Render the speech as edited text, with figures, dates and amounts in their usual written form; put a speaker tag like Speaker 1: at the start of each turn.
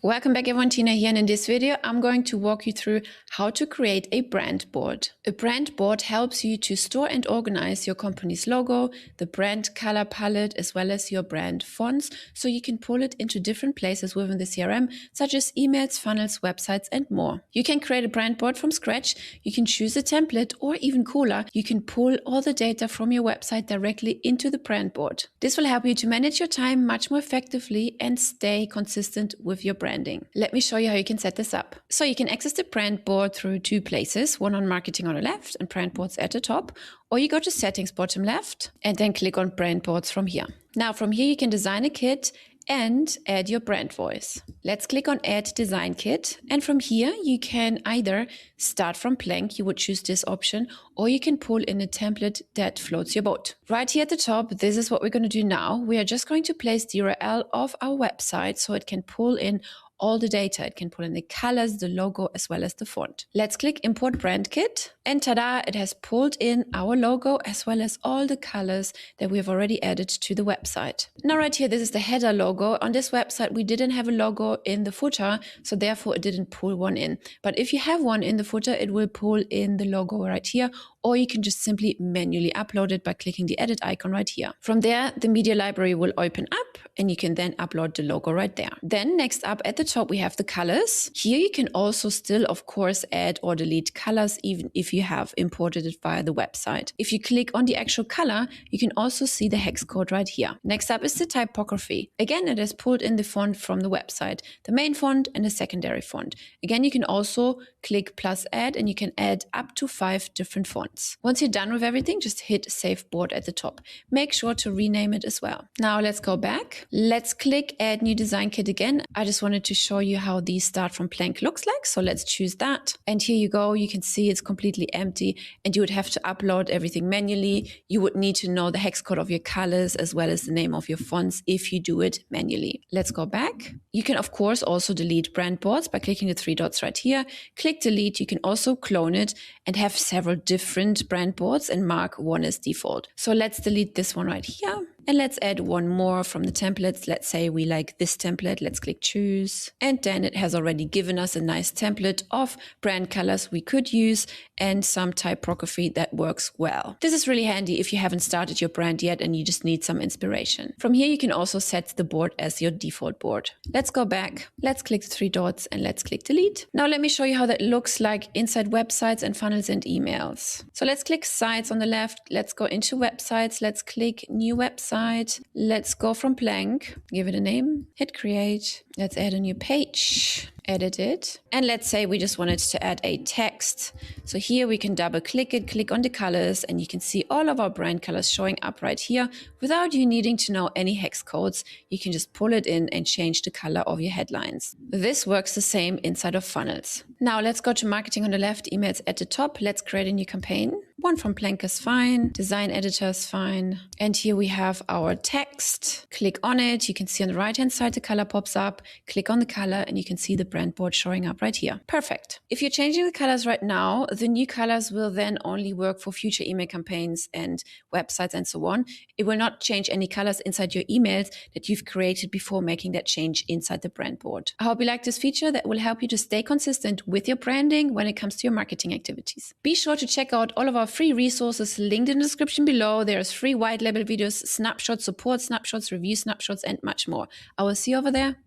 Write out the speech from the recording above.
Speaker 1: Welcome back everyone, Tina here, and in this video I'm going to walk you through how to create a brand board. A brand board helps you to store and organize your company's logo, the brand color palette, as well as your brand fonts, so you can pull it into different places within the CRM, such as emails, funnels, websites, and more. You can create a brand board from scratch, you can choose a template, or even cooler, you can pull all the data from your website directly into the brand board. This will help you to manage your time much more effectively and stay consistent with your branding. Let me show you how you can set this up. So you can access the brand board through two places, one on marketing on the left and brand boards at the top, or you go to settings bottom left and then click on brand boards from here. Now from here you can design a kit and add your brand voice. Let's click on add design kit, and from here you can either start from blank, you would choose this option, or you can pull in a template that floats your boat. Right here at the top, this is what we're going to do now. We are just going to place the URL of our website so it can pull in all the data. It can pull in the colors, the logo, as well as the font. Let's click import brand kit, and tada, it has pulled in our logo as well as all the colors that we have already added to the website. Now right here, this is the header logo. On this website, we didn't have a logo in the footer, so therefore it didn't pull one in. But if you have one in the footer, it will pull in the logo right here, or you can just simply manually upload it by clicking the edit icon right here. From there, the media library will open up and you can then upload the logo right there. Then next up at the top, we have the colors. Here you can also still, of course, add or delete colors, even if you have imported it via the website. If you click on the actual color, you can also see the hex code right here. Next up is the typography. Again, it has pulled in the font from the website, the main font and the secondary font. Again, you can also click plus add and you can add up to 5 different fonts. Once you're done with everything, just hit save board at the top. Make sure to rename it as well. Now let's go back. Let's click add new design kit again. I just wanted to show you how these start from blank looks like. So let's choose that. And here you go. You can see it's completely empty and you would have to upload everything manually. You would need to know the hex code of your colors as well as the name of your fonts if you do it manually. Let's go back. You can of course also delete brand boards by clicking the 3 dots right here. Click delete. You can also clone it and have several different brand boards and mark one as default. So let's delete this one right here. And let's add one more from the templates. Let's say we like this template. Let's click choose. And then it has already given us a nice template of brand colors we could use and some typography that works well. This is really handy if you haven't started your brand yet and you just need some inspiration. From here, you can also set the board as your default board. Let's go back. Let's click the 3 dots and let's click delete. Now let me show you how that looks like inside websites and funnels and emails. So let's click sites on the left. Let's go into websites. Let's click new website. Let's go from blank, give it a name, hit create. Let's add a new page, edit it. And let's say we just wanted to add a text. So here we can double click it, click on the colors, and you can see all of our brand colors showing up right here without you needing to know any hex codes. You can just pull it in and change the color of your headlines. This works the same inside of funnels. Now let's go to marketing on the left, emails at the top. Let's create a new campaign. One from blank is fine. Design editor is fine. And here we have our text. Click on it. You can see on the right-hand side, the color pops up. Click on the color and you can see the brand board showing up right here. Perfect. If you're changing the colors right now, the new colors will then only work for future email campaigns and websites and so on. It will not change any colors inside your emails that you've created before making that change inside the brand board. I hope you like this feature that will help you to stay consistent with your branding when it comes to your marketing activities. Be sure to check out all of our free resources linked in the description below. There's free white label videos, snapshots, support snapshots, review snapshots, and much more. I will see you over there.